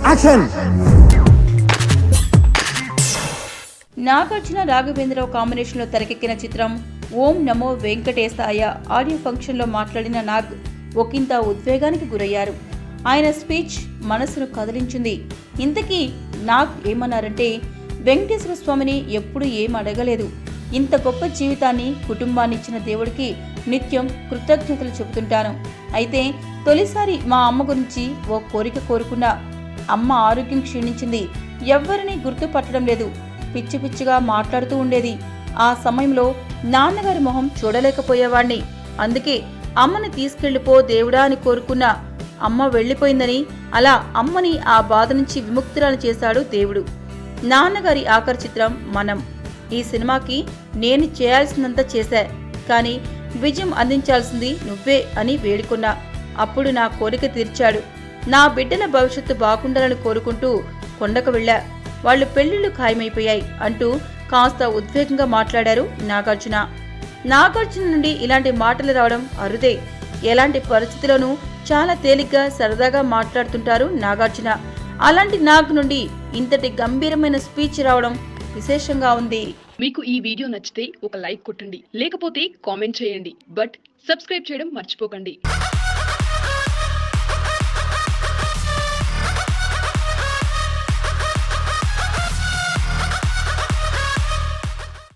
Action. Nagarjuna Raghavendra Rao కాంబినేషన్లో తెరకెక్కిన చిత్రం ఓం నమో వెంకటేశాయ ఆడియో ఫంక్షన్లో మాట్లాడిన నాగ్ ఒకంత ఉద్వేగానికి గురయ్యారు. ఆయన స్పీచ్ మనసును కదిలించింది. ఇంతకీ నాగ్ ఏమన్నారంటే, వెంకటేశ్వర స్వామిని ఎప్పుడు ఏం అడగలేదు, ఇంత గొప్ప జీవితాన్ని కుటుంబాన్ని ఇచ్చిన దేవుడికి నిత్యం కృతజ్ఞతలు చెబుతుంటాను. అయితే తొలిసారి మా అమ్మ గురించి ఓ కోరిక కోరుకున్నా. అమ్మ ఆరోగ్యం క్షీణించింది, ఎవ్వరినీ గుర్తుపట్టడం లేదు, పిచ్చి పిచ్చిగా మాట్లాడుతూ ఉండేది. ఆ సమయంలో నాన్నగారి మొహం చూడలేకపోయేవాణ్ణి. అందుకే అమ్మని తీసుకెళ్లిపో దేవుడా అని కోరుకున్నా. అమ్మ వెళ్లిపోయిందని, అలా అమ్మని ఆ బాధ నుంచి విముక్తురాలు చేశాడు దేవుడు. నాన్నగారి ఆఖరి చిత్రం మనం. ఈ సినిమాకి నేను చేయాల్సినంత చేశా, కానీ విజయం అందించాల్సింది నువ్వే అని వేడుకున్నా. అప్పుడు నా కోరిక తీర్చాడు. నా బిడ్డల భవిష్యత్తు బాగుండాలని కోరుకుంటూ కొండకు వెళ్ళా. వాళ్ళు పెళ్లిళ్లు ఖాయమైపోయాయి అంటూ కాస్త ఉద్వేగంగా మాట్లాడారు నాగార్జున. నాగార్జున నుండి ఇలాంటి మాటలు రావడం అరుదే. ఎలాంటి పరిస్థితుల్లోనూ చాలా తేలిగ్గా సరదాగా మాట్లాడుతుంటారు నాగార్జున. అలాంటి నాగ్ నుండి ఇంతటి గంభీరమైన స్పీచ్ రావడం విశేషంగా ఉంది. మీకు ఈ వీడియో నచ్చితే ఒక లైక్ కొట్టండి, లేకపోతే కామెంట్ చేయండి. బట్ సబ్స్క్రైబ్ చేయడం మర్చిపోకండి.